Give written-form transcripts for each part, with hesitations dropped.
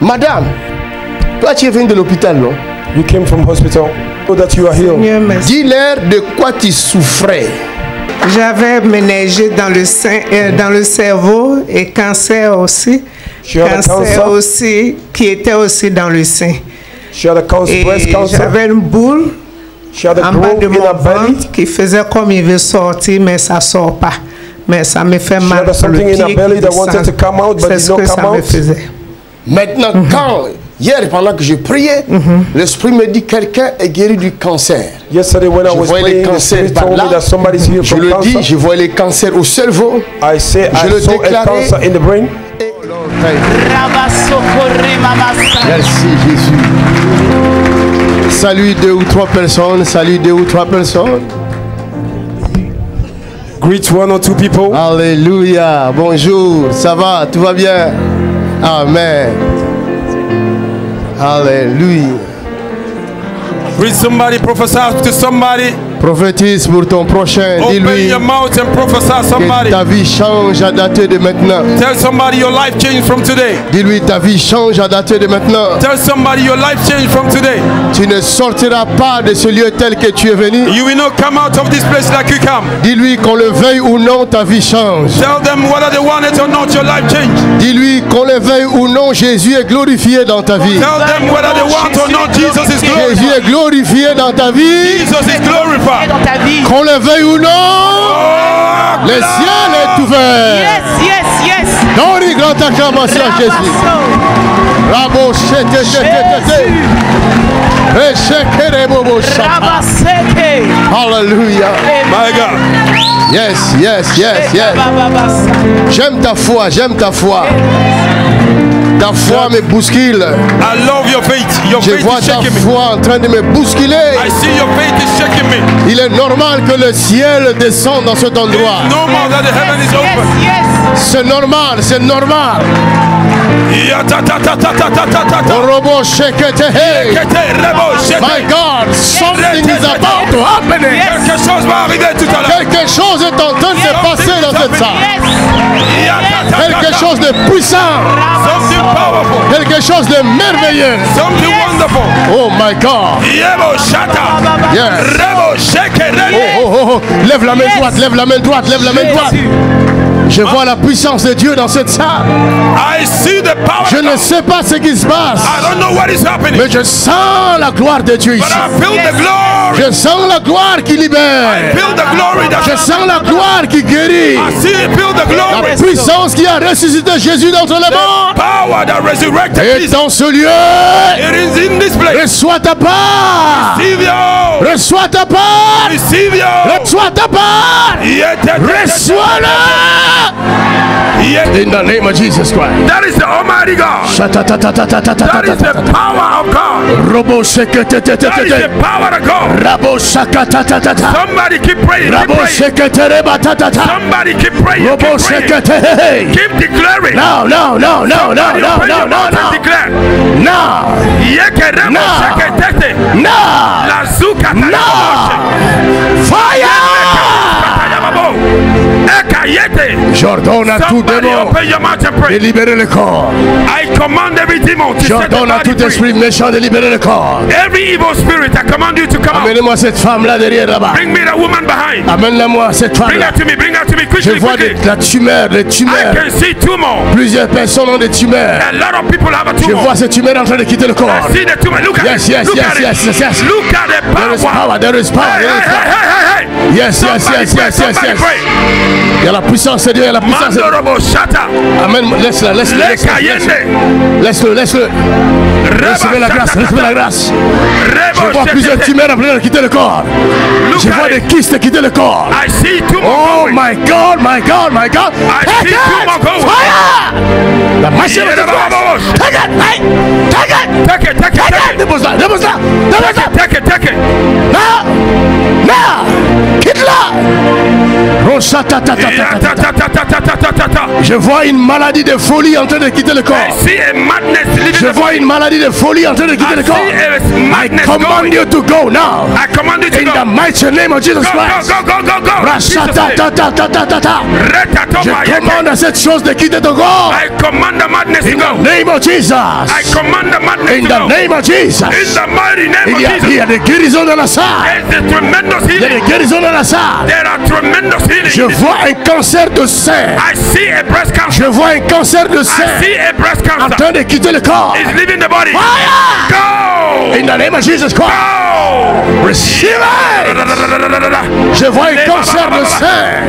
Madame, toi tu es venue de l'hôpital, non? You came from hospital. So that you are healed. Dis-leur de quoi tu souffrais. J'avais ménagé dans le sein, dans le cerveau et cancer aussi. Cancer aussi qui était aussi dans le sein. Et j'avais une boule en bas de mon ventre qui faisait comme il veut sortir, mais ça ne sort pas. Mais ça me fait mal sur le pied. C'est ce que ça me faisait. Maintenant, quand hier, pendant que je priais, l'Esprit me dit quelqu'un est guéri du cancer. Je vois les cancers par là. Je le dis, je vois les cancers au cerveau. Je le déclare. Merci Jésus. Salut 2 ou 3 personnes. Salut 2 ou 3 personnes. Greet 1 or 2 people. Alléluia. Bonjour. Ça va? Tout va bien? Amen. Alléluia. Greet somebody, prophesy to somebody. Prophétise pour ton prochain. Dis-lui que ta vie change à dater de maintenant. Tell somebody your life changed from today. Dis-lui ta vie change à dater de maintenant. Tell somebody your life changed from today. Tu ne sortiras pas de ce lieu tel que tu es venu. You will not come out of this place like you come. Dis-lui qu'on le veuille ou non, ta vie change. Tell them whether they want it or not, your life changed. Dis-lui qu'on le veuille ou non, Jésus est glorifié dans ta vie. Tell them whether they want or not, Jesus is glorified. Jésus est glorifié dans ta vie. Jesus is glorified. Dans ta vie. Qu'on le veuille ou non, le ciel est ouvert. Yes, yes, yes. Dans les grandes acclamations à Jésus. Rabo Hallelujah. My God. Yes, yes, yes, yes. J'aime ta foi, j'aime ta foi. Ta foi me bouscule. I love your faith. Your Je faith vois is ta shaking me. foi en train de me bousculer. I see your faith is shaking me. Il est normal que le ciel descende dans cet endroit. It's normal that the heaven is open. Yes. C'est normal, c'est normal. My God, something is about to happen. Quelque chose va arriver tout à l'heure. Quelque chose est en train de se passer dans cette salle. Quelque chose de puissant. Something powerful. Quelque chose de merveilleux. Something wonderful. Oh my God. Yebo shata. Yes. Rebo sheke rebo. Oh. Lève la main droite, lève la main droite, lève la main droite. Je vois la puissance de Dieu dans cette salle. I see the power. Je ne sais pas ce qui se passe. I don't know what is happening. Mais je sens la gloire de Dieu But ici. I feel the glory. Je sens la gloire qui libère. I feel the glory that Je sens la gloire qui guérit. I feel the glory. La puissance qui a ressuscité Jésus d'entre les morts. Power that resurrected Et Jesus. dans ce lieu, It is in this place. reçois ta part. Receive your. Reçois ta part. Receive your. Reçois ta part. Reçois-la. In the name of Jesus Christ. That is the Almighty God. That is the power of God. Robo That is the power of God. Rabo shakata. Somebody keep praying. Keep Rabo praying. shekete batata. Somebody keep praying. Robo Keep praying. shekete. Keep declaring. No. Somebody open your mouth and declare. No. Yekeremo No. sheketete. No. La zuka No. Fire. J'ordonne à tout démon de libérer le corps. I command every demon to set the J'ordonne à body tout free. esprit méchant de libérer le corps. Every evil spirit, I command you to come out. Amenez-moi cette femme là derrière là-bas. Bring me the woman behind. Amène-la-moi cette femme Bring là. her to me. Bring her to me Je quickly, vois quickly. la tumeur, les I tumeurs. can see tumor. Plusieurs personnes ont des tumeurs. A lot of people have a Je tumor. vois ces tumeurs en train de quitter le corps. I see the tumor. Look at Yes, it. yes, Look yes, at yes, it. yes, yes. Look at the There is power. power, there is power, Hey, there is power. hey. Yes, yes, Somebody yes, pray, yes, yes, somebody yes. pray. Il y a la puissance de Dieu, il y a la puissance de Dieu. Mandorobo shata. Amen, laisse-le, laisse-le, laisse-le. Laisse-le, laisse-le. Recevez la grâce, recevez la grâce. Je vois plusieurs tumeurs en train de quitter le corps. Je vois des kystes quitter le corps. I see tumor Oh going. my God, my God, my God. I see tumor going. Fire! La machine de grâce. Take it, hey, take it. Take it, take it, Take take it. it. Dépose-la, dépose-la, dépose-la. Take it, take it. Non, non, quitte-la. Rocha, ta, ta, ta, ta, ta, ta. Je Je vois une maladie de folie en train de quitter le corps. Je vois une maladie de folie en train de quitter le corps. I command you to go now. I command you to in go. the mighty name of Jesus Christ. Je commande à cette chose de quitter ton corps. I command the madness to go. In the name of Jesus. I command the madness in to go. the name of Jesus. In the mighty name of Jesus. Il y a des guérisons dans la salle. There's a tremendous healing. Il y a des guérisons dans la salle. There are tremendous healing. Je vois un cancer de sein. I see a breast cancer. Je vois un cancer de sein. I see a breast en cancer. train de quitter le corps. It's leaving the body. Fire! Go! In the name of Jesus Christ. Go! Receive it. Je vois un cancer de sein.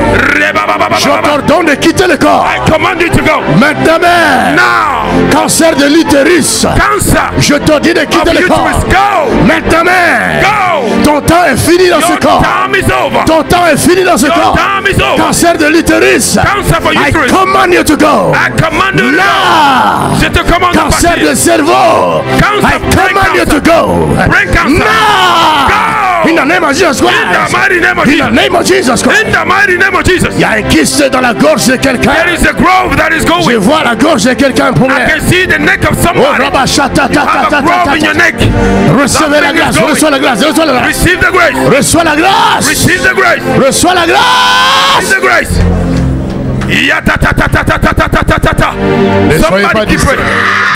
Je t'ordonne de quitter le corps. I command you to go. Maintenant. Now. Cancer de l'utérus. Cancer. Je te dis de quitter le corps. Go. Maintenant. Go. Ton temps est fini dans ce corps. Time is over. Ton temps est fini dans ce corps. Time is over. Cancer de l'utérus. Cancer for uterus. I command you to go. I command you to go. Je te commande de partir. Cancer de cerveau. Cancer. I command you to go. Brain cancer. Go. In the name of Jesus Christ. In the mighty name of Jesus. In the name of Jesus Christ. In the mighty name of Jesus. Il y a un kyste dans la gorge de quelqu'un. There is a growth that is going. Je vois la gorge de quelqu'un pour moi. I can see the neck of somebody. Oh, Rabashata, you have a growth in your neck. Recevez la grâce. Reçois la grâce. Reçois la grâce. Receive the grace. Reçois la grâce. Receive the grace. Reçois la grâce. Receive the grace. Somebody keep praying.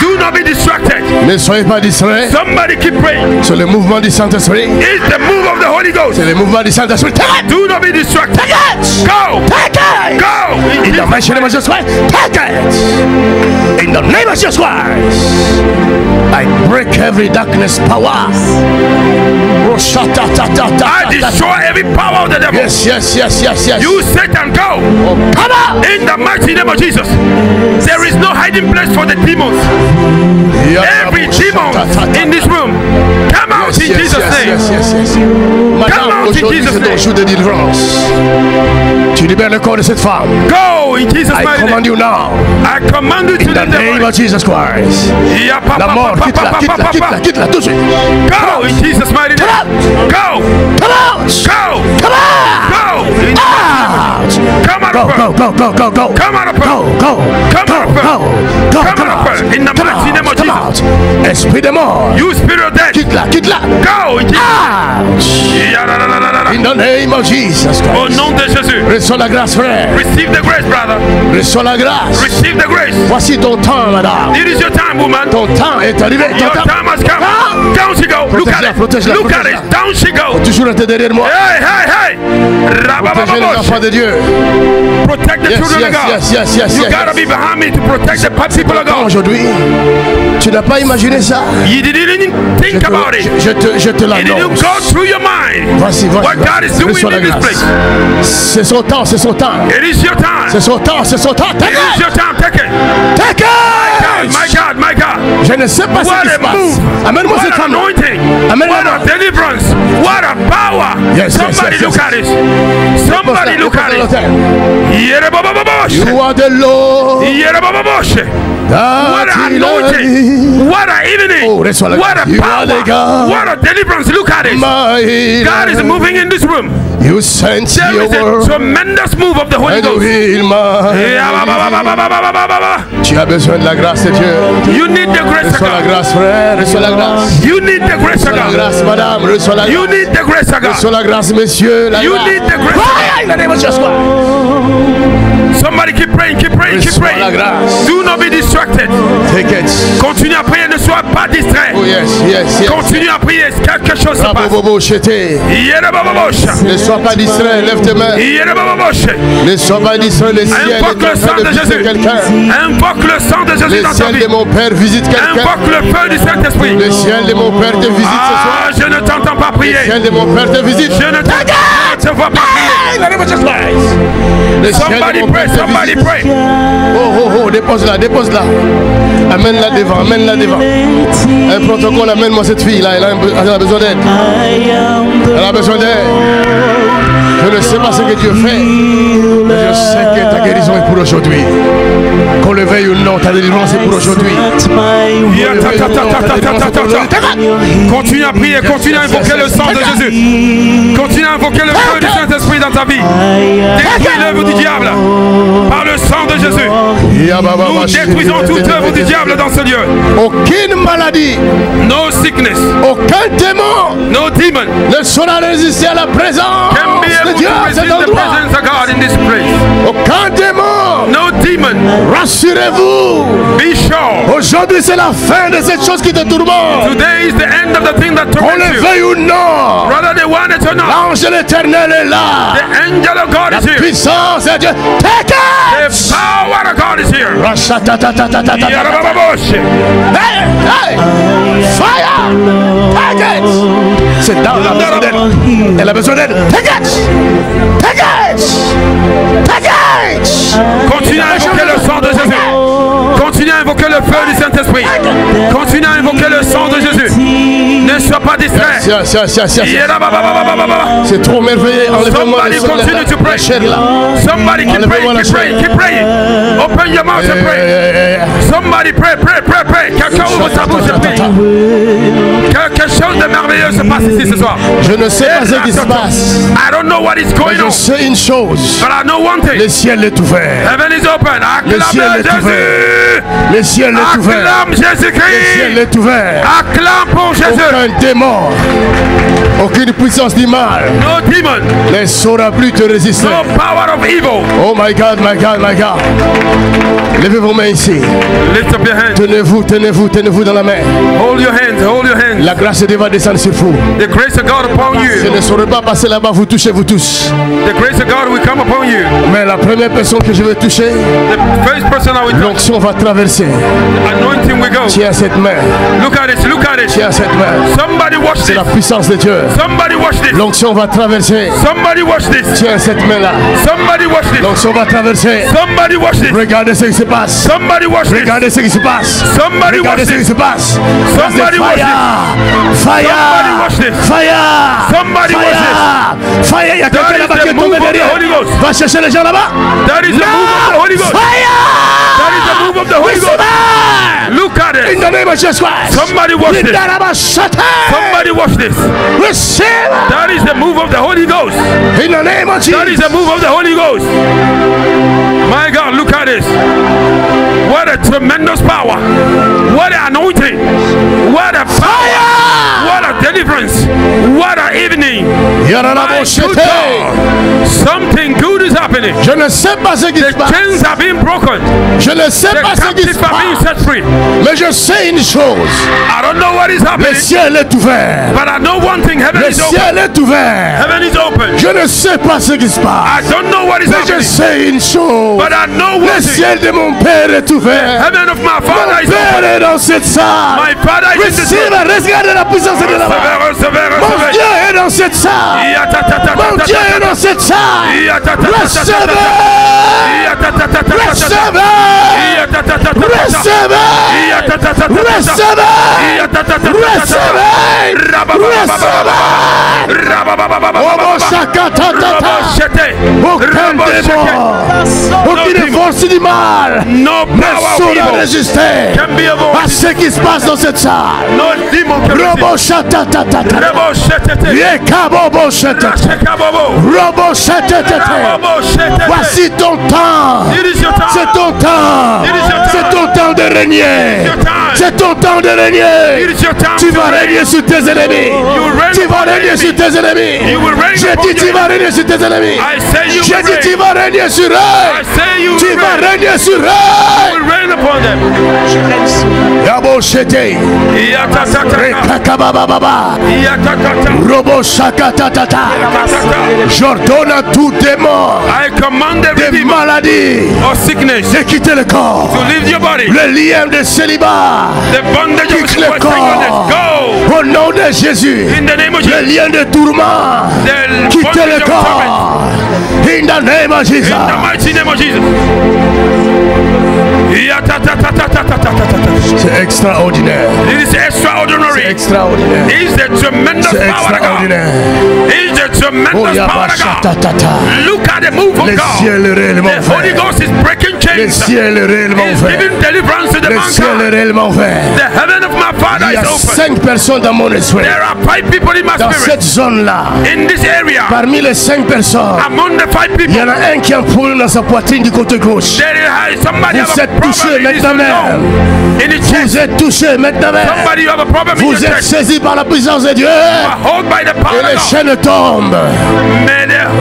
Do not be distracted. Ne soyez pas distraits. Somebody keep praying. C'est le mouvement du Saint-Esprit. It's the move of the Holy Ghost. C'est le mouvement du Saint-Esprit. Do not be distracted. Take it. Go. Take it. Go. In the mighty name of Jesus Christ. Take it. In the name of Jesus Christ. I break every darkness power. I destroy every power of the devil. Yes, yes, yes, yes, yes. You Satan, go. Oh, come out. In the mighty name of Jesus. There is no hiding place for the demons. Every demon in this room, come out in Jesus' name. Yes, yes, yes. Come out in Jesus' name. Jour de délivrance. Tu libères le corps de cette femme. Go in Jesus' name. I command you now. I command you to in the name of Jesus Christ. La mort, quitte-la, quitte-la, quitte-la, quitte-la tout de suite. Go in Jesus' mighty name. Go. Come out. Go. Come out. Go. Come out of her. Go. Come out of her. Go. Come out of her. Come out of her. In the mighty name of Jesus. Esprit de mort. You spirit of death. Quitte-la. Go. In the name of Jesus Christ. Au nom de Jésus. Reçois la grâce, frère. Receive the grace, brother. Reçois la grâce. Receive the grace. Voici ton temps, madame. It is your time, woman. Ton temps est arrivé. Your time has come. Down she go. Look at it. Look at it. Down she go. Toujours être derrière moi. Hey. Protégez les enfants de Dieu. Protect the children of God. Yes. You gotta be behind me to protect the people of God. Aujourd'hui, tu n'as pas imaginé ça. You didn't think about it. Je te l'annonce. It didn't go through your mind. Voici. What God is doing in this place. C'est son temps. It is your time. C'est son temps. It is your time. Take it. My God. Je ne sais pas ce qui se passe. Amène-moi cette femme. What a deliverance. What a power. Somebody look at it. Somebody look at it. You are the Lord. What an anointing. What an evening. What a power. What a deliverance. Look at it. God is moving in this room. You sent your word. There is a tremendous move of the Holy Ghost. Tu as besoin de la grâce de Dieu. You need the grace of God. Reçois la grâce, frère. Reçois la grâce. You need the grace of God. Reçois la grâce, madame. Reçois la grâce. You need the grace of God. Reçois la grâce, messieurs. You need the grace of God. In the name of Jesus Christ. Somebody keep praying. La grâce. Do not be distracted. Take it. Continue à prier, ne sois pas distrait. Oh yes. Continue à prier, quelque chose se passe. Ne sois pas distrait, lève tes mains. Ne sois pas distrait, le ciel est en train de visiter quelqu'un. Invoque le sang de Jésus dans ta vie. Le ciel de mon Père visite quelqu'un. Invoque le feu du Saint-Esprit. Le ciel de mon Père te visite ce soir. Je ne t'entends pas prier. Le ciel de mon Père te visite. Je ne te vois pas prier. Somebody pray. Oh, dépose-la. Amène-la devant. Un protocole, amène-moi cette fille-là, elle a besoin d'aide. Je ne sais pas ce que Dieu fait. Je sais que ta guérison est pour aujourd'hui. Qu'on le veuille ou non, ta délivrance est pour aujourd'hui. Continue à prier, continue à invoquer le sang de Jésus. Continue à invoquer le feu du Saint-Esprit dans ta vie. Détruis l'œuvre du diable par le sang de Jésus. Nous détruisons toute œuvre du diable dans ce lieu. Aucune maladie, no sickness, aucun démon, no demon ne saura résister à la présence de Dieu à cet endroit. Aucun démon, no demon. Rassurez-vous. Be sure. Aujourd'hui c'est la fin de cette chose qui te tourmente. Today is the end of the thing that torments you. On le veuille ou non. Brother, they want it or not. L'ange de l'Éternel est là. The angel of God is here. La puissance de Dieu. Take it. The power of God is here. Hey, hey. Fire. Take it. C'est dans la besoin d'aide. Elle a besoin d'aide. Take it. Take it. Take it. Continue à invoquer le sang de Jésus. Continue à invoquer le feu du Saint-Esprit. Continue à invoquer le sang de Jésus. Ne sois pas distrait. C'est trop merveilleux. Somebody continue to pray. Somebody keep praying. Keep praying. Open your mouth and pray. Somebody pray. Quelqu'un ouvre sa bouche et prie. Quelque chose de merveilleux se passe ici ce soir. Je ne sais pas ce qui se passe. I don't know what is going on. Je sais une chose. But I know one thing. Le ciel est ouvert. Heaven is open. Acclame Jésus. Le ciel est ouvert. Acclame Jésus-Christ. Le ciel est ouvert. Acclame pour Jésus. Aucun démon, aucune puissance du mal ne saura plus te résister. No power of evil. Oh my God, my God, my God. Levez vos mains ici. Lift up your hands. Tenez-vous dans la main. Hold your hands. La grâce de Dieu va descendre sur vous. The grace of God upon you. Je ne saurais pas passer là-bas, vous touchez vous tous. The grace of God will come upon you. Mais la première personne que je vais toucher, the first person I will touch, l'onction va traverser. Anointing will go. Tiens cette main. Look at it. Tiens cette main. Somebody watch this. C'est la puissance de Dieu. Somebody watch this. L'onction va traverser. Somebody watch this. Tiens cette main-là. Somebody watch this. L'onction va traverser. Somebody watch this. Regardez ce qui se passe. Somebody watch this. Regardez ce qui se passe. Somebody watch Regardez ce qui se passe. Somebody watch this. Fire. Somebody watch this. Fire. Somebody watch this. Fire. Il y a quelqu'un là-bas qui est tombé derrière. Va chercher les gens là-bas. That is the move of the Holy Ghost. Fire. That is the move of the Holy Ghost. Look at it. In the name of Jesus Christ. Somebody watch this. Somebody watch this. Receive. That is the move of the Holy Ghost. In the name of Jesus. That is the move of the Holy Ghost. My God, look at this. What a tremendous power. What an anointing. What a fire. What a deliverance. What an evening. Something good is happening. Je ne sais pas ce qui se passe. The chains are being broken. Je ne sais pas ce qui se passe. Mais je sais une chose. I don't know what is happening. Le ciel est ouvert. But I know one thing. Heaven is open. Le ciel est ouvert. Heaven is open. Je ne sais pas ce qui se passe. I don't know what is happening. Mais je sais une chose. But I know one le thing. ciel de mon Père est ouvert. Heaven of my Father mon is Père open. est dans cette salle. My Father is in this room. Regarde la puissance de la main. Mon Dieu est dans cette salle. Mon Dieu est dans cette salle. Recevez. Aucune force du mal ne saura résister à ce qui se passe dans cette salle. Voici ton temps. C'est ton temps. C'est ton temps de régner. C'est ton temps de régner. Tu vas régner sur tes ennemis. Tu vas régner sur tes ennemis. J'ai dit tu vas régner sur tes ennemis. J'ai dit tu vas régner sur eux. Tu vas régner sur eux. Yabo Shete. Rekakabababa. Robo Shakatatata. J'ordonne à tout démon des maladies de quitter le corps. Le lien de célibat quitte le corps. Au nom de Jésus. Le lien de tourment quitte le corps. In the name of Jesus. In the mighty name of Jesus. C'est extraordinaire. It is extraordinary. C'est extraordinaire. It is the tremendous power of God. It is the tremendous power of God. Look at the move of God. The Holy Ghost is breaking chains. He's giving deliverance to the mankind. The heaven of my Father is open. 5 personnes dans mon esprit. There are 5 people in my dans spirit. Cette zone-là. In this area. Parmi les 5 personnes. Among the 5 people. Il y en a un qui a un problème dans sa poitrine du côté gauche. Vous êtes touché maintenant même. Vous êtes touché maintenant même. Vous êtes saisi par la puissance de Dieu. Et les chaînes tombent.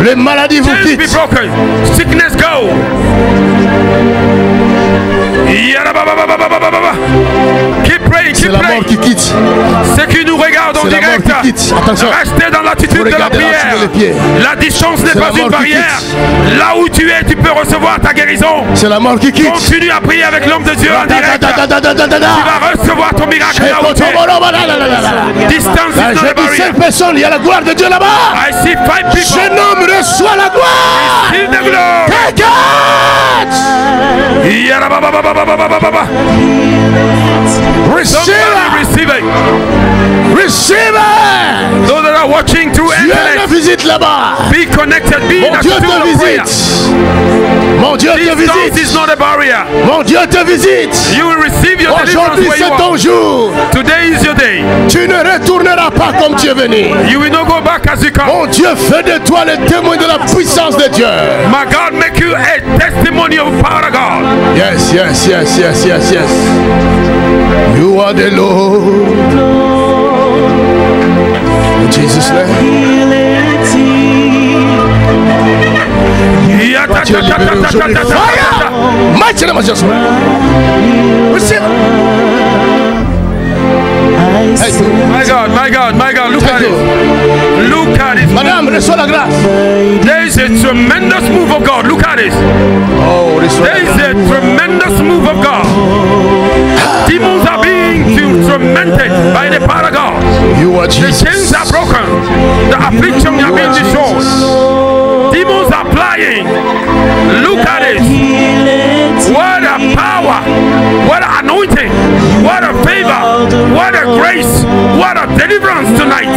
Les maladies vous quittent. Sickness go. Keep praying, keep c'est la mort qui quitte. Ceux qui nous regardent en direct, restez dans l'attitude de la prière. La distance n'est pas une barrière. Là où tu es, tu peux recevoir ta guérison. C'est la mort qui quitte. Continue à prier avec l'homme de Dieu en direct. Tu vas recevoir ton miracle là où tu es. Distance is not a barrier. 5 personnes, il y a la gloire de Dieu là-bas. I see 5 people. Jeune homme, reçois la gloire. Receive the glory. Take it. Receive it. Receive it. Those that are watching through internet, visite là-bas. Be connected. Be in a Dieu te visite. Mon Dieu te visite. This is not a barrier. Mon Dieu te visite. You will receive your deliverance where you are. Aujourd'hui c'est ton jour. Today is your day. Tu ne retourneras pas comme tu es venu. You will not go back as you come. Mon Dieu fait de toi le témoin de la puissance de Dieu. My God, make you a testimony of power of God. Yes, yes, yes, yes, yes, yes. You are the Lord. In Jesus' name. Fire! Mighty name of Jesus. Receive. My God, my God, my God, look at it. Look at it. Madame, reçois la grâce. There is a tremendous move of God. Look at it. Oh, there is a tremendous move of God. Demons are being tormented by the power of God. You are Jesus. The chains are broken. The affliction are being destroyed. Demons are flying. Look at it. What a power. What an anointing. What a favor. What a grace. What a deliverance tonight.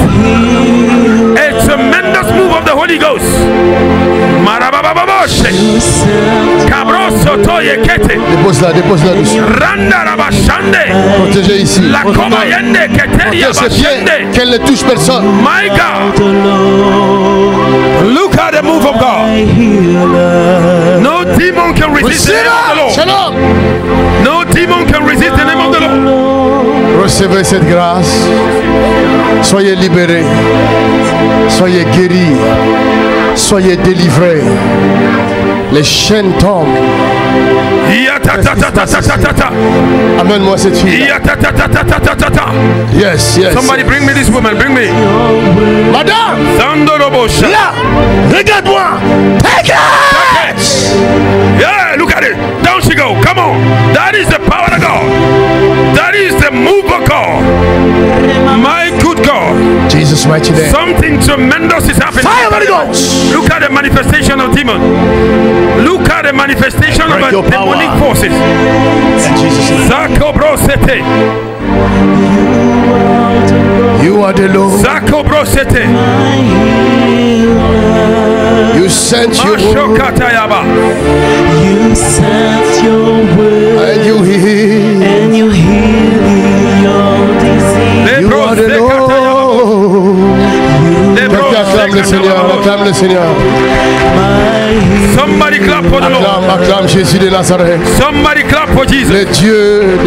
A tremendous move of the Holy Ghost. Dépose-la, dépose-la dessus. Protégez ici. Protège ses pieds, qu'elle ne touche personne. My God. Look at the move of God. No demon can resist the name of the Lord. No demon can resist the name of the Lord. Recevez cette grâce. Soyez libérés. Soyez guéris. Soyez délivrés. Les chaînes tombent. Amène-moi cette fille. Yes, yes. Somebody bring me this woman. Bring me. Madame. Là. Regarde-moi. Take it. Yeah, look at it. Down she go. Come on. That is the power of God. That is the move of God. My good God. Jesus' mighty name. Something tremendous is happening. Fire, Holy Ghost. Look at the manifestation of demon. Look at the manifestation of demonic forces. Zako brosete. You are the Lord. Zako brosete. You sent your word. You sent your word. And you heal. And you heal your disease. You are the Lord. Acclame le Seigneur, acclame le Seigneur. Somebody clap for the Lord. Acclame Jésus de Nazareth. Somebody clap for Jesus. Le Dieu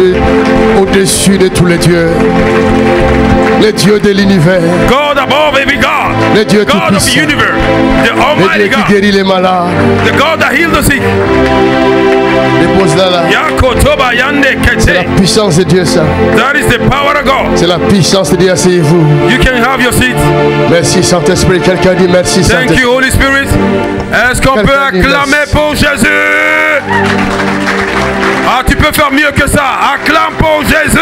au-dessus de tous les dieux. Le Dieu de l'univers. God above every God. Le Dieu God of the universe. The Almighty le Dieu qui guérit les malades. The God that heals the sick. Dépose-la là. C'est la puissance de Dieu ça. That is the power of God. C'est la puissance de Dieu. Asseyez-vous. You can have your seat. Merci Saint-Esprit. Quelqu'un dit merci Saint-Esprit. Thank you Holy Spirit. Est-ce qu'on peut acclamer pour Jésus? Ah, tu peux faire mieux que ça. Acclame pour Jésus.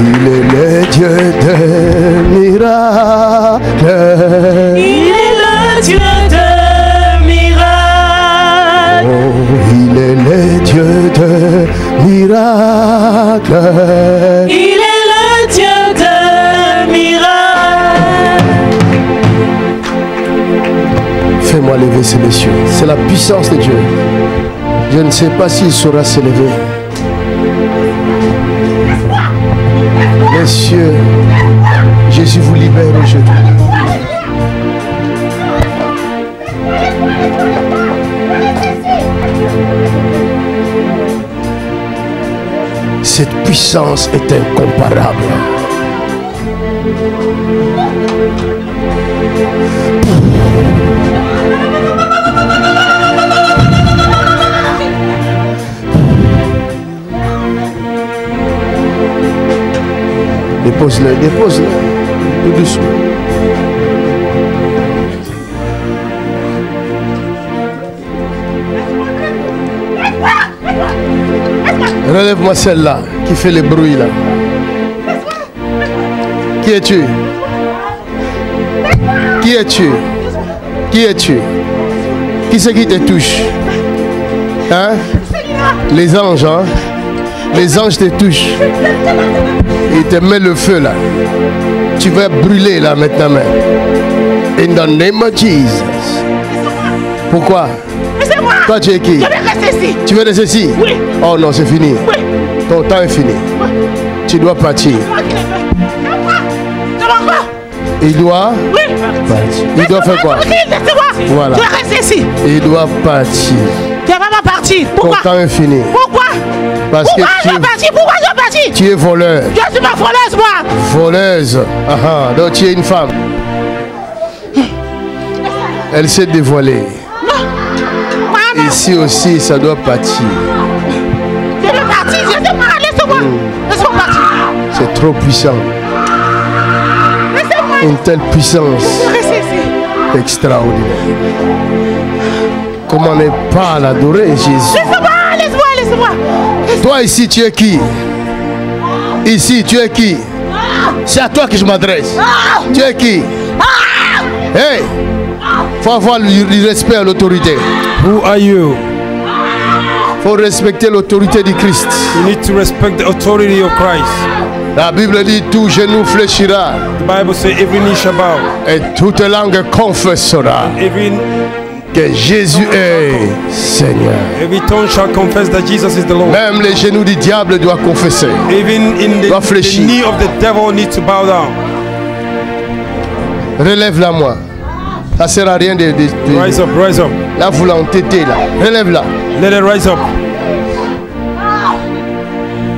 Il est le Dieu de miracles. Il est le Dieu de miracles. Oh, il est le Dieu de miracles. Il est le Dieu de Laissez-moi lever ces messieurs. C'est la puissance de Dieu. Je ne sais pas s'il saura se lever. Messieurs, Jésus vous libère aujourd'hui. Cette puissance est incomparable. Dépose-le, dépose-le, tout doucement. Relève-moi celle-là qui fait le bruit là. Qui es-tu? Qui es-tu? Qui es-tu? Qui c'est qui te touche? Hein? Les anges, hein? Les anges te touchent. Ils te mettent le feu là. Tu vas brûler là maintenant même. In the name of Jesus. Pourquoi? C'est moi. Toi tu es qui? Je vais rester ici. Tu veux rester ici? Oui. Oh non, c'est fini. Oui. Ton temps est fini. Oui. Tu dois partir. Il doit? Oui. Partir. Il doit faire quoi? Voilà. Je vais rester ici. Il doit partir. Tu vas pas partir. Pourquoi? Ton temps est fini. Pourquoi? Parce pourquoi que je vais partir? Pourquoi je vais partir? Tu es voleur. Je suis pas voleuse, moi. Voleuse. Ah, donc tu es une femme. Elle s'est dévoilée. Non. Ici aussi, ça doit partir. Je vais partir. Laissez-moi. Laissez-moi. Laissez-moi partir. C'est trop puissant. Laissez-moi. Une telle puissance. Je vais rester ici. Extraordinaire. Comment ne pas l'adorer, Jésus? Laissez-moi. Laissez-moi. Laissez-moi. Toi ici, tu es qui? Ici, tu es qui? C'est à toi que je m'adresse. Tu es qui? Hey! Faut avoir du respect à l'autorité. Who are you? Faut respecter l'autorité du Christ. You need to respect the authority of Christ. La Bible dit tout genou fléchira. The Bible says every knee shall bow. Et toute langue confessera que Jésus est Seigneur. Every tongue shall confess that Jesus is the Lord. Même les genoux du diable doivent confesser. Even in the knee of the devil needs to bow down. Relève-la moi. Ça ne sert à rien de rise up, rise up. La volonté là. Relève-la. Let it rise up.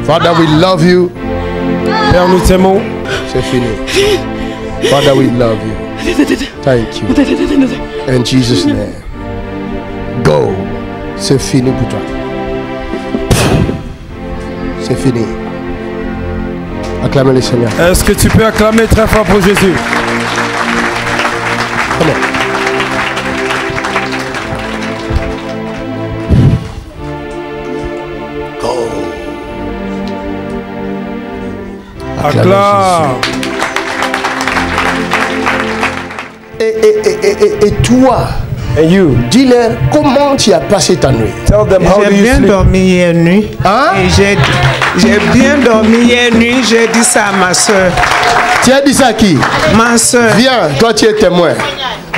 Father, we love you. Père, nous t'aimons. C'est fini. Father, we love you. Thank you. In Jesus' name. Go. C'est fini pour toi. C'est fini. Acclamez le Seigneur. Est-ce que tu peux acclamer très fort pour Jésus? Comment? Acclame. Et toi, dis-leur comment tu as passé ta nuit. J'ai bien dormi hier nuit. Hein? J'ai bien dormi hier nuit. J'ai dit ça à ma soeur. Tu as dit ça à qui? Ma soeur. Viens, toi tu es témoin.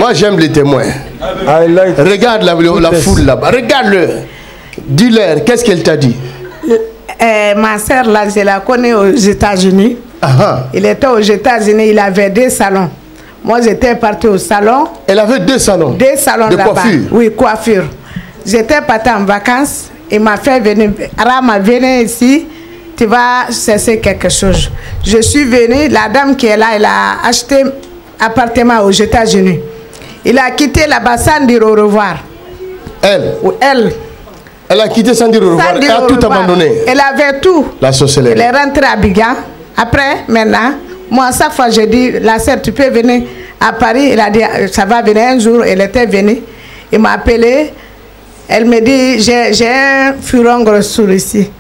Moi j'aime les témoins. Regarde la foule là-bas. Regarde-le. Dis-leur, qu'est-ce qu'elle t'a dit? Ma soeur là, je la connais aux États-Unis. Il était aux États-Unis, il avait 2 salons. Moi, j'étais partie au salon. Elle avait 2 salons? 2 salons de là-bas. Coiffure? Oui, coiffure. J'étais partie en vacances. Il m'a fait venir. Rama, venez ici. Tu vas chercher quelque chose. Je suis venue. La dame qui est là, elle a acheté un appartement aux États-Unis. Il a quitté là-bas sans dire au revoir. Elle? Oui, elle. Elle a quitté sans dire au revoir. Elle a tout abandonné. Elle avait tout. La sorcellerie. Elle est rentrée à Abidjan. Après, maintenant, moi, à chaque fois, je dis, la sœur, tu peux venir à Paris. Elle a dit, ça va venir un jour. Elle était venue. Il m'a appelé. Elle me dit, j'ai un furon gros ici.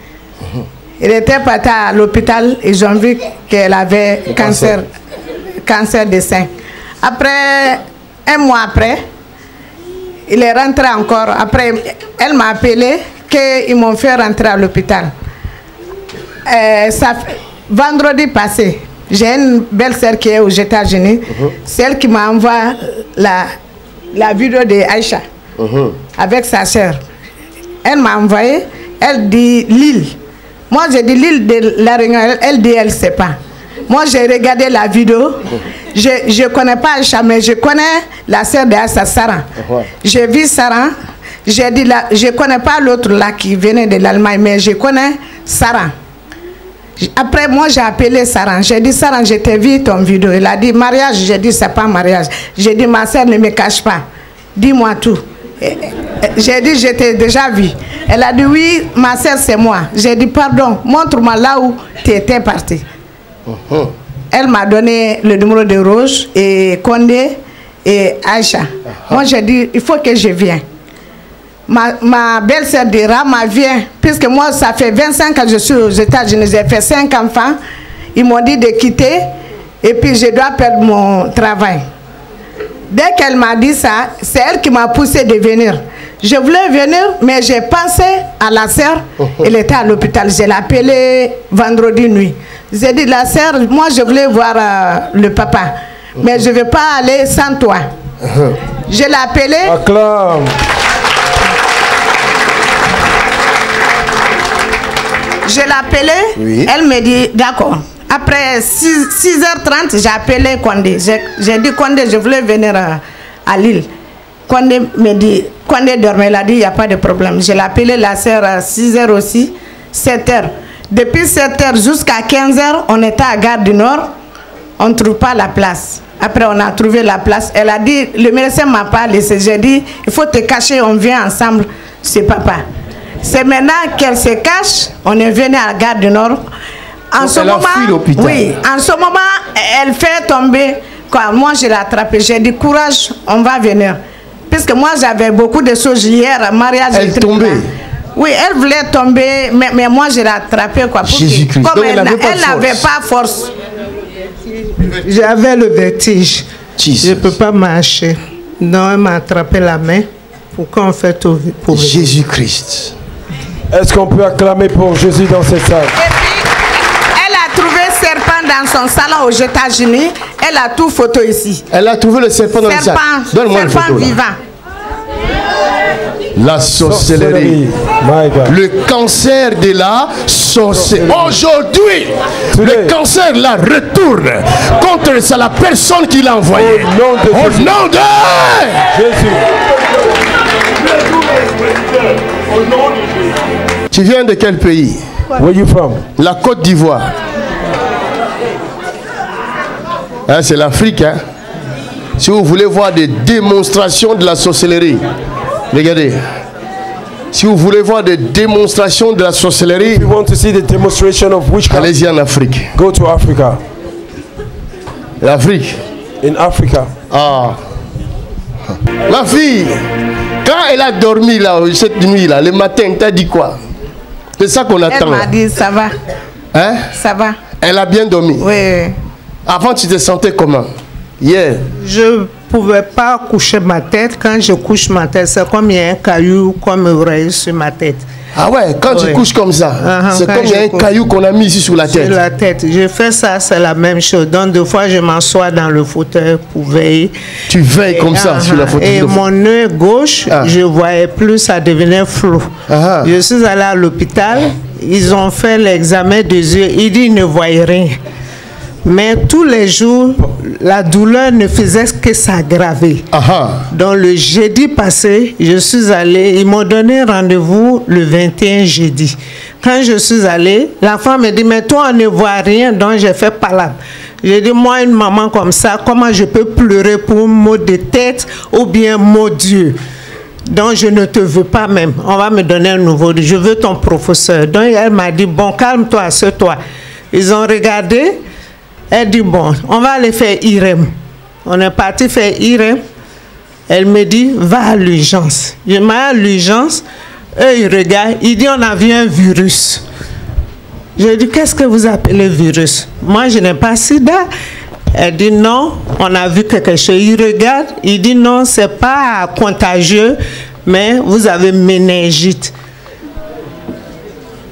Elle était partie à l'hôpital. Ils ont vu qu'elle avait cancer des seins. Après, un mois après, il est rentré encore. Après, elle m'a appelé qu'ils m'ont fait rentrer à l'hôpital. Vendredi passé, j'ai une belle sœur qui est aux États-Unis. C'est elle qui m'a envoyé la vidéo de Aïcha avec sa sœur. Elle m'a envoyé, elle dit Lille. Moi, j'ai dit Lille de la Réunion, elle dit elle ne sait pas. Moi, j'ai regardé la vidéo. Je ne connais pas Aïcha, mais je connais la sœur de Aïcha, Sarah. J'ai vu Sarah. J'ai dit, je ne connais pas l'autre là qui venait de l'Allemagne, mais je connais Sarah. Après, moi, j'ai appelé Sarah. J'ai dit, Sarah, je t'ai vu ton vidéo. Elle a dit, mariage. J'ai dit, c'est pas mariage. J'ai dit, ma soeur, ne me cache pas. Dis-moi tout. J'ai dit, je t'ai déjà vu. Elle a dit, oui, ma soeur, c'est moi. J'ai dit, pardon, montre-moi là où tu étais parti. Elle m'a donné le numéro de Rose et Condé et Aïcha. Moi, j'ai dit, il faut que je vienne. Ma belle-sœur dira, ma vient, puisque moi, ça fait 25 ans que je suis aux États-Unis, j'ai fait 5 enfants. Ils m'ont dit de quitter et puis je dois perdre mon travail. Dès qu'elle m'a dit ça, c'est elle qui m'a poussé de venir. Je voulais venir, mais j'ai pensé à la sœur. Elle était à l'hôpital. Je l'ai appelée vendredi nuit. J'ai dit, la sœur, moi je voulais voir le papa, mais je ne vais pas aller sans toi. Je l'ai appelée. Je l'ai appelée, oui. Elle me dit d'accord. Après 6h30, j'ai appelé Condé. J'ai dit Condé, je voulais venir à Lille. Condé me dit, Condé dormait, il a dit il n'y a pas de problème. Je l'ai appelé la sœur à 6h aussi, 7h. Depuis 7h jusqu'à 15h, on était à Gare du Nord, on ne trouve pas la place. Après, on a trouvé la place. Elle a dit, le médecin ne m'a pas laissé. J'ai dit, il faut te cacher, on vient ensemble, c'est papa. C'est maintenant qu'elle se cache, on est venu à la Gare du Nord. En ce moment, oui, en ce moment, elle fait tomber. Quoi, moi, je l'ai attrapée. J'ai dit, courage, on va venir. Puisque moi, j'avais beaucoup de choses hier, mariage. Elle tombait. Oui, elle voulait tomber, mais moi, je l'ai attrapée. Jésus-Christ. Comme elle n'avait pas force. J'avais le vertige. Je ne peux pas marcher. Donc, elle m'a attrapé la main. Pourquoi on fait tout pour Jésus-Christ. Est-ce qu'on peut acclamer pour Jésus dans cette salle? Et puis, elle a trouvé le serpent dans son salon aux États-Unis. Elle a tout photo ici. Elle a trouvé le serpent dans le salon. Donne-moi une photo. Vivant. La sorcellerie. Le cancer de la sorcellerie. Aujourd'hui, le cancer la retourne contre la personne qui l'a envoyé. Au nom de Jésus. Tu viens de quel pays? Where you from? La Côte d'Ivoire. Hein, c'est l'Afrique. Hein? Si vous voulez voir des démonstrations de la sorcellerie, regardez. Si vous voulez voir des démonstrations de la sorcellerie, allez-y en Afrique. Go to Africa. L'Afrique. In Africa. Ah. Ma fille, quand elle a dormi là, cette nuit là, le matin, t'as dit quoi? C'est ça qu'on attend. Elle m'a dit ça va. Hein? Ça va. Elle a bien dormi. Oui. Avant, tu te sentais comment? Hier. Je pouvais pas coucher ma tête. Quand je couche ma tête, c'est comme il y a un caillou comme oreille sur ma tête. Ah ouais, quand tu couches comme ça, c'est comme il y a un caillou qu'on a mis ici sur la tête. Sur la tête. Je fais ça, c'est la même chose. Donc, deux fois, je m'assois dans le fauteuil pour veiller. Tu veilles comme ça sur la fauteuil. Et mon œil gauche, je voyais plus, ça devenait flou. Je suis allé à l'hôpital, ils ont fait l'examen des yeux, ils disent qu'ils ne voyaient rien. Mais tous les jours, la douleur ne faisait que s'aggraver. Donc le jeudi passé, je suis allée, ils m'ont donné rendez-vous le 21 jeudi. Quand je suis allée, la femme me dit, mais toi on ne voit rien, donc j'ai fait palabre. J'ai dit, moi une maman comme ça, comment je peux pleurer pour un mot de tête ou bien mot Dieu? Donc je ne te veux pas même, on va me donner un nouveau, je veux ton professeur. Donc elle m'a dit, bon calme-toi, assieds-toi. Ils ont regardé. Elle dit, bon, on va aller faire IREM. On est parti faire IREM. Elle me dit, va à l'urgence. Je m'ai à l'urgence. Eux, ils regardent. Ils disent, on a vu un virus. Je dis, qu'est-ce que vous appelez virus? Moi, je n'ai pas sida. Elle dit, non, on a vu quelque chose. Ils regardent. Ils disent, non, ce n'est pas contagieux, mais vous avez méningite.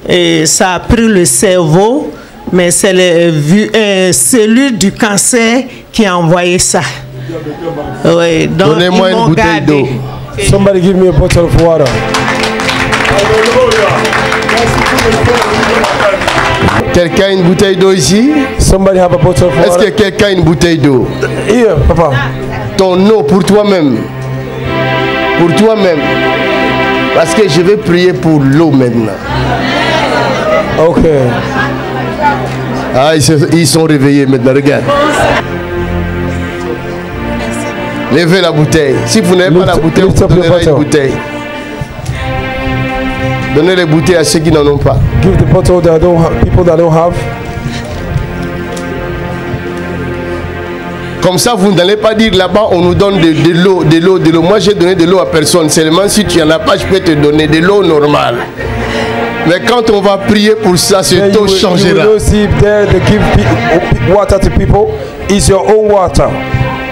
Et ça a pris le cerveau. Mais c'est les cellules du cancer qui a envoyé ça. Oui, donnez-moi une bouteille d'eau. Somebody give me a bottle of water. Quelqu'un a une bouteille d'eau ici? Somebody have a bottle of water. Est-ce que quelqu'un a une bouteille d'eau? Here, papa. Ton eau pour toi-même. Pour toi-même. Parce que je vais prier pour l'eau maintenant. Ok. Ah, ils sont réveillés maintenant, regarde. Levez la bouteille. Si vous n'avez pas la bouteille, vous donnez une bouteille. Donnez les bouteilles à ceux qui n'en ont pas. Give the bottle that people that don't have. Comme ça, vous n'allez pas dire là-bas, on nous donne de l'eau. Moi, j'ai donné de l'eau à personne. Seulement si tu n'en as pas, je peux te donner de l'eau normale. Mais quand on va prier pour ça, ce taux changera.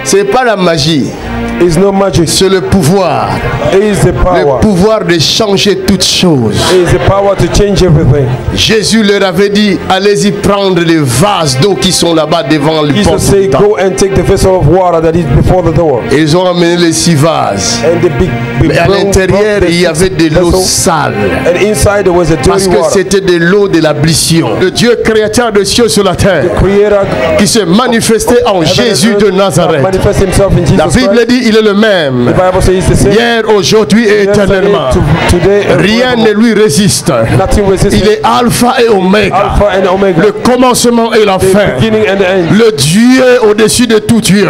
C'est pas la magie. C'est le pouvoir. Le pouvoir de changer toutes choses. Jésus leur avait dit, allez-y prendre les vases d'eau qui sont là-bas devant le porte. Ils ont amené les 6 vases. Mais à l'intérieur, il y avait de l'eau sale. Parce que c'était de l'eau de l'ablution. Le Dieu créateur de cieux sur la terre, qui se manifestait en Jésus de Nazareth. La Bible dit, il est le même, hier, aujourd'hui et éternellement. Rien ne lui résiste. Il est Alpha et Oméga, le commencement et la fin, le Dieu au-dessus de tout Dieu,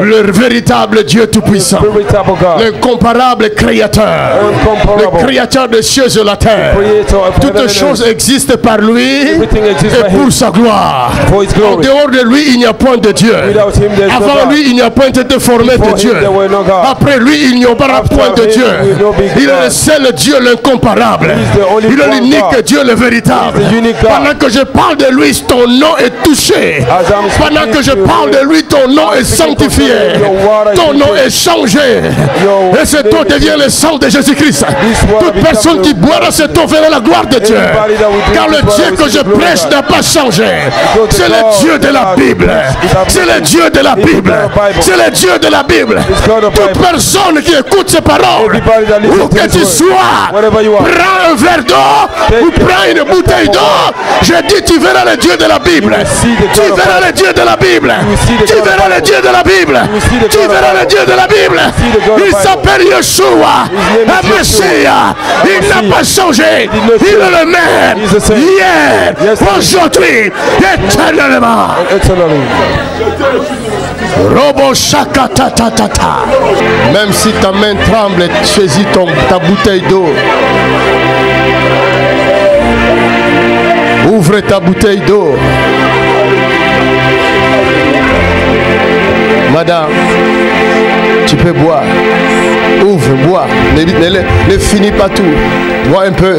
le véritable Dieu tout-puissant, l'incomparable créateur, le créateur des cieux et de la terre. Toutes choses existent par lui et pour sa gloire. En dehors de lui, il n'y a point de Dieu. Avant lui, il n'y a point de formé de Dieu. Après lui, il n'y aura point de Dieu. Il est le seul Dieu, l'incomparable. Il est l'unique Dieu, le véritable. Pendant que je parle de lui, ton nom est touché. Pendant que je parle de lui, ton nom est sanctifié. Ton nom est changé. Et ce eau devient le sang de Jésus-Christ. Toute personne qui boira cette eau verra la gloire de Dieu. Car le Dieu que je prêche n'a pas changé. C'est le Dieu de la Bible. C'est le Dieu de la Bible. C'est le Dieu de la Bible. Toute personne qui écoute ces paroles, où que tu sois, prends un verre d'eau ou prends une bouteille d'eau. Je dis, tu verras le Dieu de la Bible. Tu verras le Dieu de la Bible. Tu verras le Dieu de la Bible. Tu verras le Dieu de la Bible. Il s'appelle Yeshua, un Messia. Il n'a pas changé. Il est le même. Hier, aujourd'hui, éternellement. Robo shakatatata. Même si ta main tremble, saisis ta bouteille d'eau. Ouvre ta bouteille d'eau. Madame, tu peux boire. Ouvre, bois. Ne finis pas tout. Bois un peu.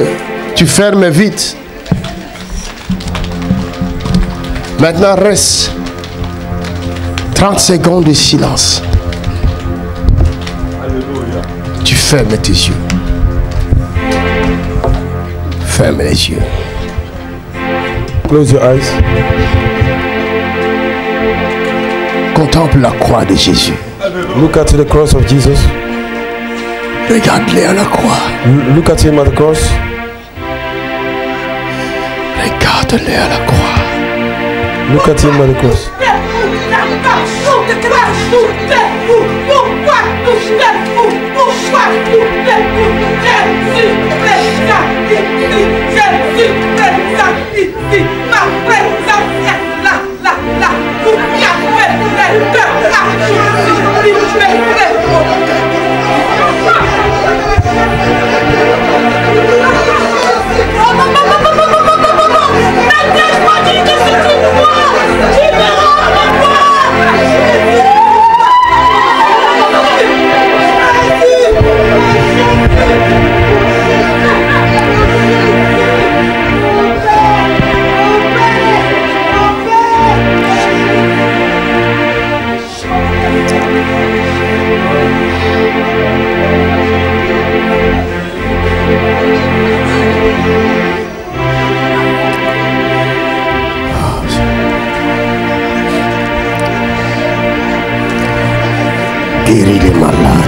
Tu fermes vite. Maintenant, reste 30 secondes de silence. Tu fermes tes yeux. Ferme les yeux. Close your eyes. Contemple la croix de Jésus. Look at the cross of Jesus. Regarde-les à la croix. Look at him at the cross. Regarde-les à la croix. Look at him at the cross.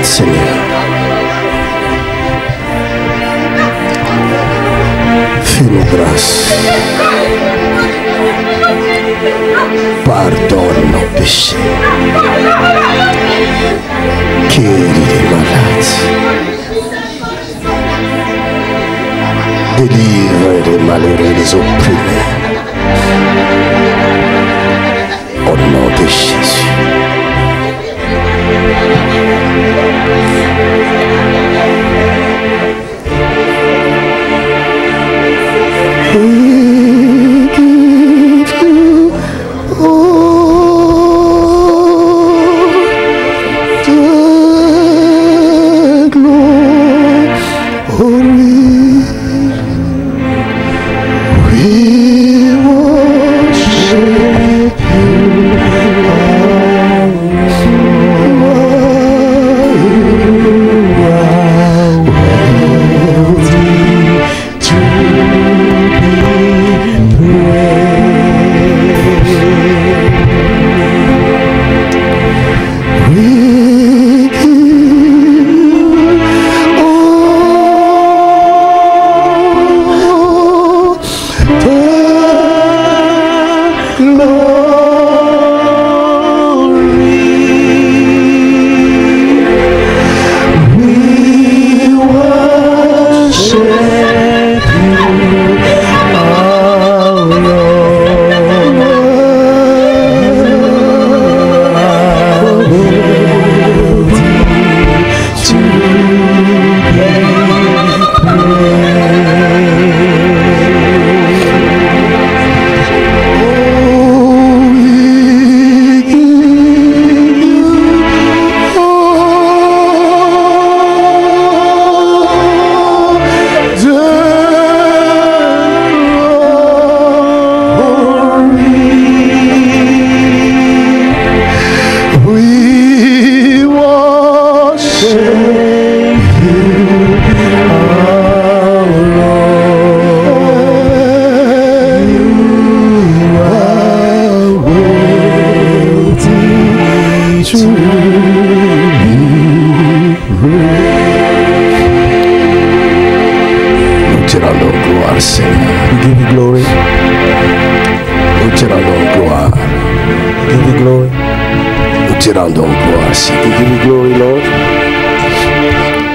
Seigneur. Fais-nous grâce. Pardonne nos péchés. Guéris les malades. Délivre les malheureux et les opprimés. Au nom de Jésus.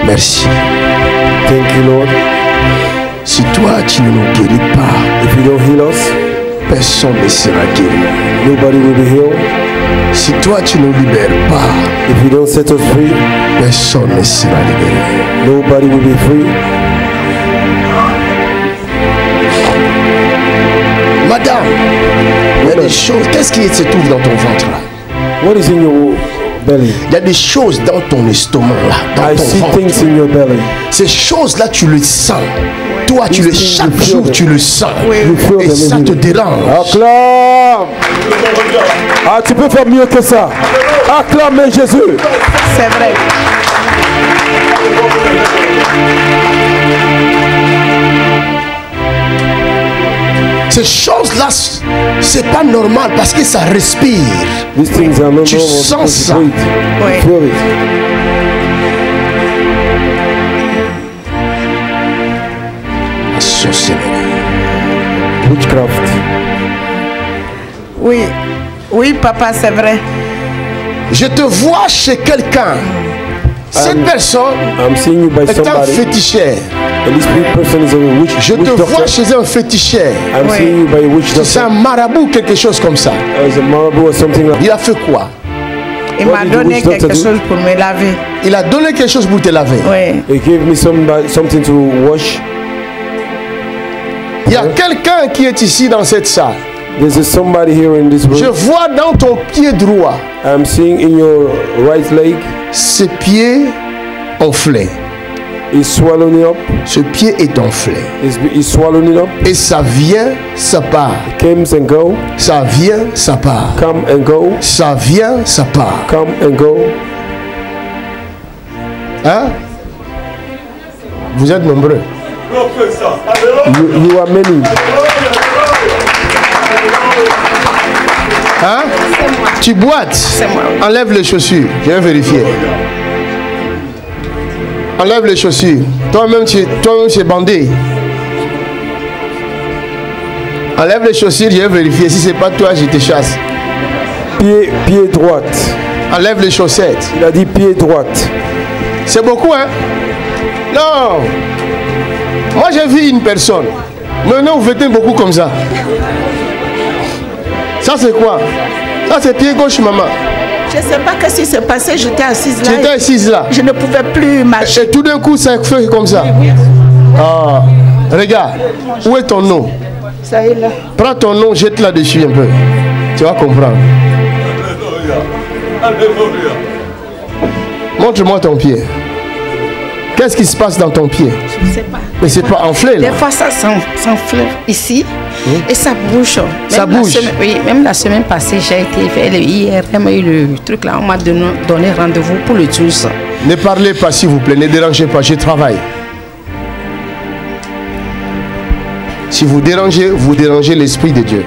Merci. Thank you, Lord. Si toi tu ne nous guéris pas, if you don't heal us, personne ne sera guéri. Nobody will be healed. Si toi tu ne nous libères pas, if you don't set us free, personne ne sera libéré. Nobody will be free. Madame, il y a des choses. Qu'est-ce qui se trouve dans ton ventre là? What is in your belly? Il y a des choses dans ton estomac là, dans I ton see ventre. things in your belly. Ces choses-là, tu le sens. Toi, tu le chaque jour, tu le sens. Et ça te dérange. Acclame. Ah, tu peux faire mieux que ça. Acclame Jésus. C'est vrai. Ces choses-là, c'est pas normal parce que ça respire. Tu sens ça. Oui. La sorcellerie. Witchcraft. Oui, oui, papa, c'est vrai. Je te vois chez quelqu'un. Cette personne est un féticheur. Je te vois chez un féticheur. C'est un marabout, quelque chose comme ça. Il a fait quoi? Il m'a donné quelque chose pour me laver. Il a donné quelque chose pour te laver. Oui. He gave me something to wash. Il y a quelqu'un qui est ici dans cette salle. There's somebody here in this room. Je vois dans ton pied droit. I'm seeing in your right leg. Ce pied enflé. He's swallowing up. Ce pied est enflé. He's swallowing up. Et ça vient, ça part. It comes and go. Ça vient, ça part. Come and go. Ça vient, ça part. Come and go. Hein? Vous êtes nombreux. You are many. Hein? Tu boites. C'est moi. Enlève les chaussures. Je vais vérifier. Enlève les chaussures. Toi-même, tu es bandé. Enlève les chaussures, je vais vérifier. Si c'est pas toi, je te chasse. Pied droite. Enlève les chaussettes. Il a dit pied droite. C'est beaucoup, hein? Non. Moi, j'ai vu une personne. Maintenant, vous faites beaucoup comme ça. Ça, c'est quoi? Ça, c'est pied gauche, maman. Je ne sais pas ce qui s'est passé. J'étais assise là. Tu étais assise là. Je ne pouvais plus marcher. Et tout d'un coup, ça fait comme ça. Ah. Regarde. Où est ton nom? Ça est là. Prends ton nom, jette là-dessus un peu. Tu vas comprendre. Montre-moi ton pied. Qu'est-ce qui se passe dans ton pied? Je ne sais pas. Mais c'est pas enflé là. Des fois ça s'enfle ici et ça bouge. Ça bouge. Oui, même la semaine passée, j'ai été faire le IRM et le truc là, on m'a donné rendez-vous pour le 12. Ne parlez pas s'il vous plaît, ne dérangez pas, je travaille. Si vous dérangez l'Esprit de Dieu.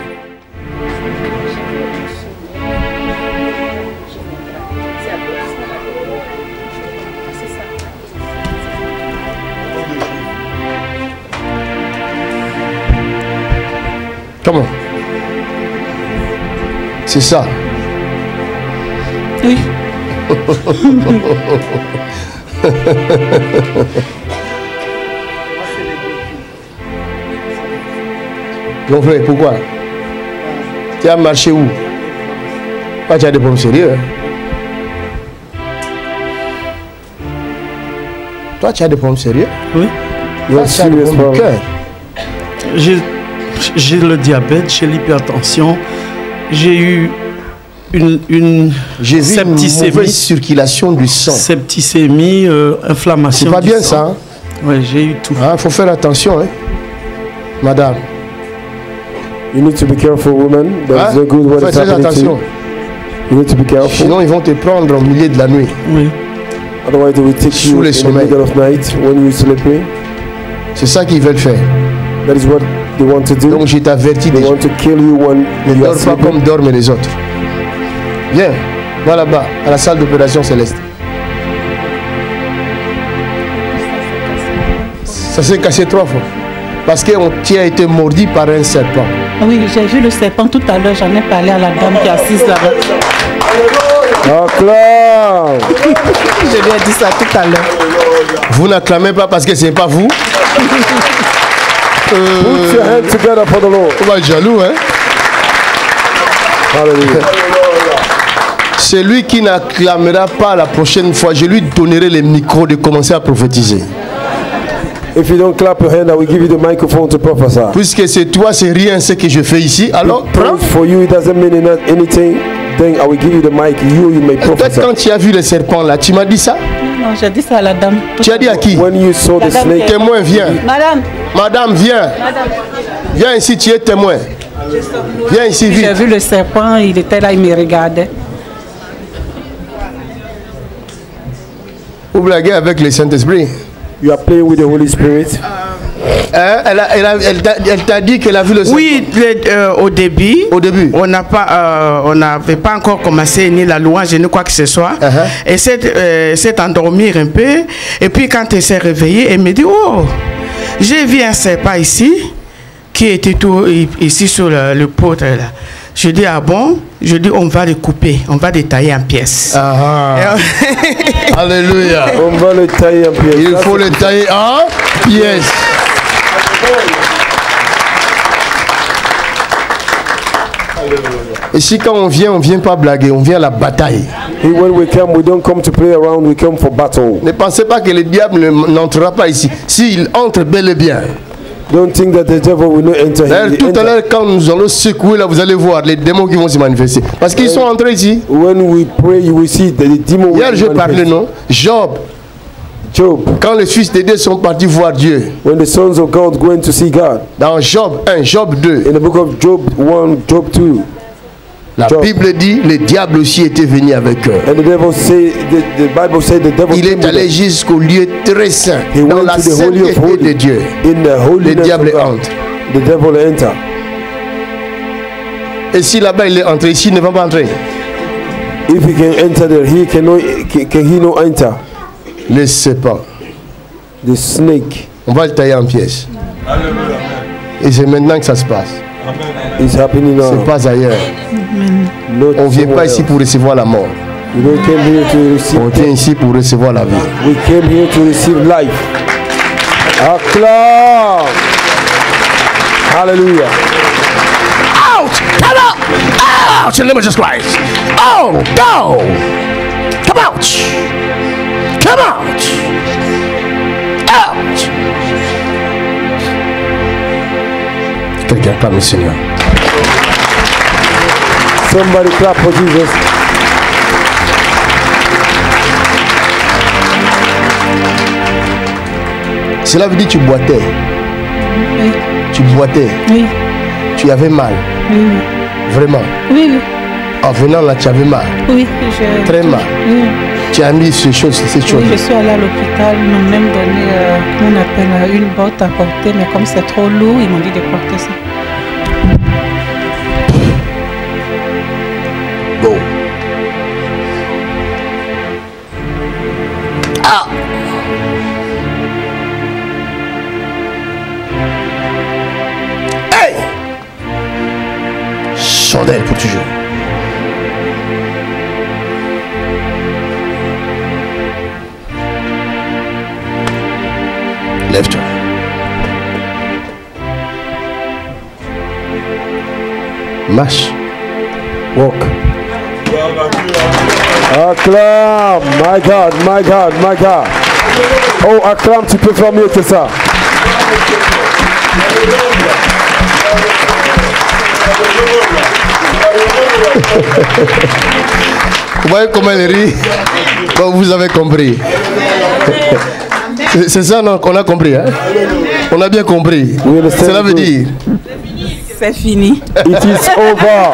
Comment? C'est ça. Oui. Mon frère, pourquoi? Tu as marché où? Pas tu as des problèmes sérieux. Toi, tu as des problèmes sérieux? Oui. Toi, tu as des problèmes de cœur. J'ai le diabète, j'ai l'hypertension, j'ai eu une mauvaise circulation du sang. Septicémie, inflammation. C'est pas bien ça, hein? Oui, j'ai eu tout. Il faut faire attention, hein? Madame. You need to be careful, woman. There's no good what is happening to you. You need to be careful. Sinon, ils vont te prendre au milieu de la nuit. Oui. Otherwise, they will take you in the middle of night when you're sleeping. C'est ça qu'ils veulent faire. That is what they want to do. Donc, je t'avertis déjà. They want to kill you when you are sleeping. Ne dors pas comme dorment les autres. Viens, va là-bas, à la salle d'opération céleste. Ça s'est cassé 3 fois. Parce que tu as été mordu par un serpent. Oui, j'ai vu le serpent tout à l'heure. J'en ai parlé à la dame qui est assise là-bas. Acclame. Je lui ai dit ça tout à l'heure. Vous n'acclamez pas parce que ce n'est pas vous. Put your hands together for the Lord. On va être jaloux, hein? Hallelujah. Celui qui n'acclamera pas la prochaine fois, je lui donnerai les micros de commencer à prophétiser. If you don't clap your hand, I will give you the microphone to prophesy. Puisque c'est toi, c'est rien ce que je fais ici. Alors, prends. For you, it doesn't mean anything. Then I will give you the mic. You may prophesy. Peut-être quand tu as vu le serpent là, tu m'as dit ça? Non, j'ai dit ça à la dame. Tu as dit à qui? When you saw the snake. Témoin, viens. Madame. Madame, viens. Viens ici, tu es témoin. Viens ici, vite. J'ai vu le serpent, il était là, il me regardait. Vous blaguez avec le Saint-Esprit. You are playing with the Holy Spirit. Elle t'a dit qu'elle a vu le serpent. Oui, au début. On n'avait pas encore commencé ni la louange ni quoi que ce soit. Elle s'est endormie un peu. Et puis quand elle s'est réveillée, elle me dit, oh, j'ai vu un serpent ici qui était tout ici sur le poteau là. Je dis, ah bon? Je dis, on va le couper, on va le tailler en pièces. Alléluia. On va le tailler en pièces. Il faut le tailler en pièces. Ici, quand on vient pas blaguer, on vient à la bataille. And when we come, we don't come to play around, we come for battle. Ne pensez pas que le diable n'entrera pas ici. S'il entre bel et bien. Don't think that the devil will not enter here. Tout à l'heure, quand nous allons secouer là, vous allez voir les démons qui vont se manifester. Parce qu'ils sont entrés ici. When we pray, you will see the demons. Hier, je parlais, non? Job. Quand les fils de Dieu sont partis voir Dieu. When the sons of God going to see God. Dans Job 1, Job 2. In the book of Job 1, Job 2. La Bible dit le diable aussi était venu avec eux. And the devil say, the Bible said the devil. Il est allé jusqu'au lieu très saint, dans la sainteté de Dieu. Le diable entre. The devil enter. Et si là-bas il est entré, ici il ne va pas entrer. If he can enter there, can he not enter? Le serpent. The snake. On va le tailler en pièces. Et c'est maintenant que ça se passe. It's happening now. C'est pas ailleurs. On ne vient pas ici pour recevoir la mort. On vient ici pour recevoir la vie. We came here to receive life. Acclaim. Hallelujah. Out! Come out! Out! In the name of Jesus Christ. Oh, go! Come out! Come out! Out! Quelqu'un clame le Seigneur. Somebody clap for Jesus. Cela veut dire que tu boitais. Oui. Tu boitais. Oui. Tu avais mal. Oui. Vraiment. Oui. En venant là, tu avais mal. Oui. Très mal. Oui. Tu as mis ces choses. Oui, je suis allée à l'hôpital. Ils m'ont même donné on appelle une botte à porter, mais comme c'est trop lourd, ils m'ont dit de porter ça. Bon. Ah! Hey! Chandelle pour toujours. Lève-toi. Marche. Walk. Acclame. My God, my God, my God. Oh, acclame, tu peux faire mieux que ça. Vous voyez comment elle rit? Bon, vous avez compris. C'est ça non, qu'on a compris. Hein? On a bien compris. Cela veut dire. C'est fini. It is over.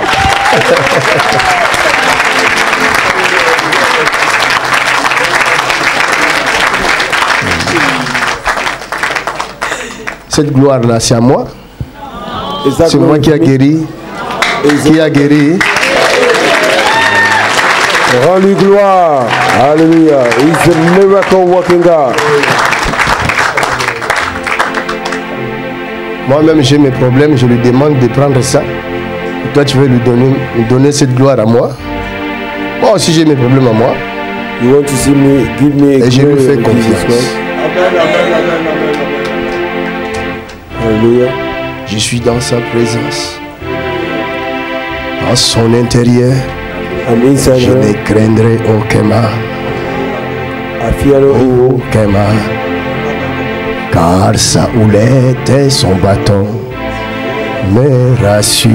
Cette gloire-là, c'est à moi. C'est moi qui a guéri. Qui a guéri. Rends-lui gloire. Hallelujah. He's a miracle working God. Moi-même, j'ai mes problèmes. Je lui demande de prendre ça. Et toi, tu veux lui donner cette gloire à moi. Moi aussi, j'ai mes problèmes à moi. You want to see me, give me a et je lui fais confiance. Hallelujah. Je suis dans sa présence. En son intérieur. Je ne craindrai aucun mal. Aucun mal. Car sa houlette et son bâton me rassurent.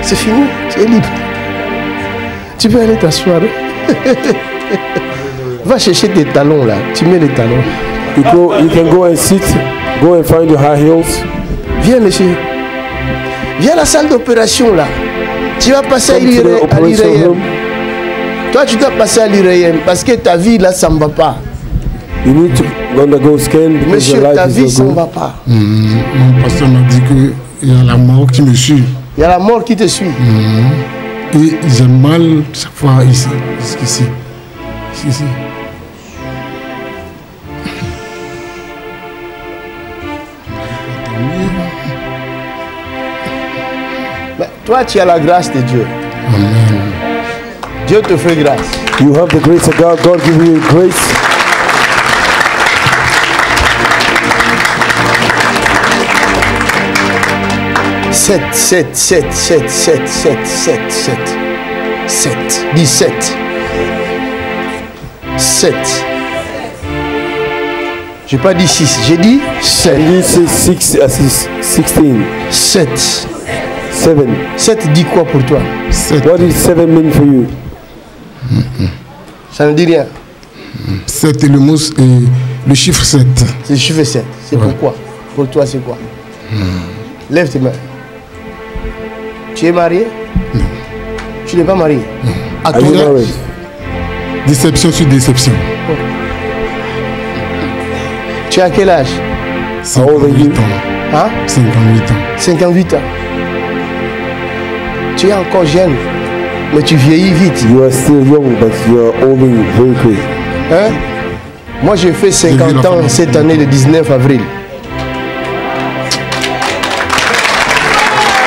C'est fini, tu es libre. Tu peux aller t'asseoir. Va chercher tes talons là. Tu mets les talons. You can go and sit. Go and find your high heels. Viens, monsieur. Viens à la salle d'opération là. Tu vas passer à l'IRM. Toi, tu dois passer à l'IRM parce que ta vie là, ça ne va pas. You need to undergo scan because monsieur, your life ta vie, is ça not ne good. va pas. Mon pasteur m'a dit qu'il y a la mort qui me suit. Il y a la mort qui te suit. Et j'ai mal chaque fois ici, jusqu'ici. Ici. Mais toi, tu as la grâce de Dieu. Amen. Dieu te fait grâce. You have the grace of God. God give you grace. Sept. 17. 7. J'ai pas dit 6, j'ai dit 7. He says 16. 7. 7. 7 dit quoi pour toi? 7. What does 7 mean for you? Ça ne dit rien. 7 est le mot, le chiffre 7. C'est le chiffre 7. C'est pourquoi? Pour toi, c'est quoi? Lève tes mains. Tu es marié? Non. Tu n'es pas marié? À Are ton you âge? married? Déception sur déception. Tu as quel âge? 58 ans. Hein? 58 ans. 58 ans. Tu es encore jeune, mais tu vieillis vite. You are still young, but you are old very quick. Hein? Moi, j'ai fait 50 ans cette année, le 19 avril.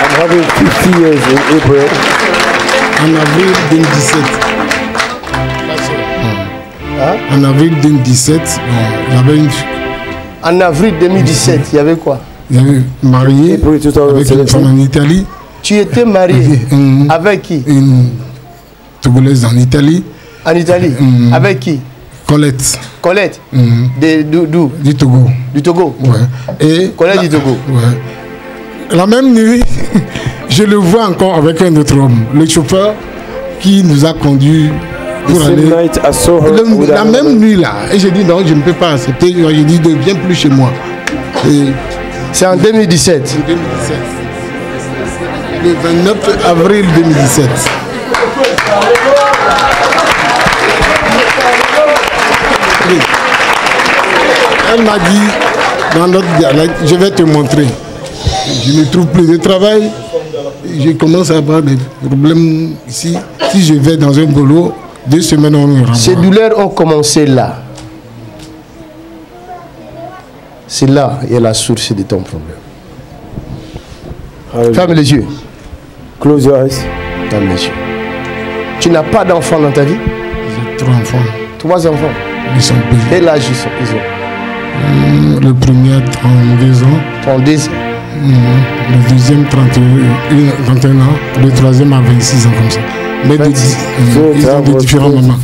I'm having 50 years in April. En avril 2017. Hein? En avril 2017, j'avais une... En avril 2017, il y avait quoi? J'avais marié avec une femme en Italie. Tu étais marié avec qui? Une Togolaise en Italie. En Italie? Avec qui? Colette. Colette? D'où? Du Togo. Du Togo? Ouais. Et Colette du Togo? Ouais. La même nuit, je le vois encore avec un autre homme, le chauffeur qui nous a conduits pour aller. La même nuit là. Et j'ai dit non, je ne peux pas accepter. J'ai dit ne viens plus chez moi. C'est en 2017. En 2017. Le 29 avril 2017. Elle m'a dit dans notre dialecte, je vais te montrer. Je ne trouve plus de travail. Je commence à avoir des problèmes ici. Si je vais dans un boulot, 2 semaines on me renvoie. Ces douleurs ont commencé là. C'est là il y a la source de ton problème. Ferme les yeux. Close your eyes. Ferme les yeux. Tu n'as pas d'enfants dans ta vie? J'ai 3 enfants. 3 enfants? Ils sont petits. Quel âge ils ont? Le premier a 32 ans. 32 ans. Le deuxième 31 ans. Le troisième a 26 ans comme ça. Mais ils ont de différents moments.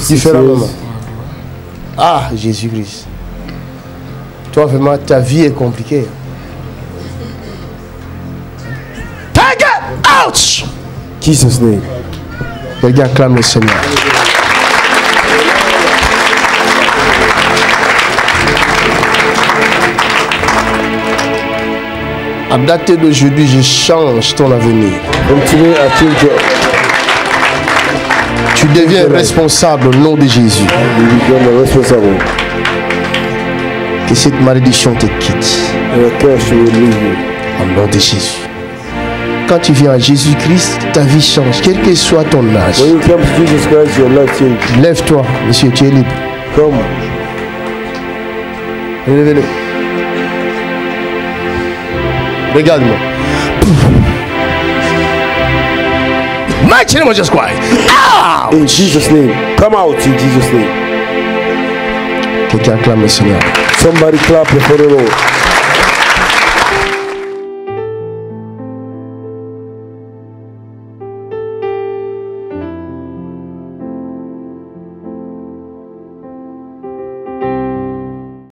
Différents moments. Ah, Jésus-Christ. Toi, vraiment, ta vie est compliquée. Take it out! Jesus' name. Quelqu'un acclame le Seigneur. À date d'aujourd'hui, je change ton avenir. Tu deviens responsable au nom de Jésus. Que cette malédiction te quitte. Au nom de Jésus. Quand tu viens à Jésus-Christ, ta vie change, quel que soit ton âge. Lève-toi, monsieur, tu es libre. Comme. Relevez-le. Regarde-moi. Mighty name of Jesus Christ. Out! In Jesus' name. Come out in Jesus' name. Quelqu'un acclame le Seigneur. Somebody clap before the Lord.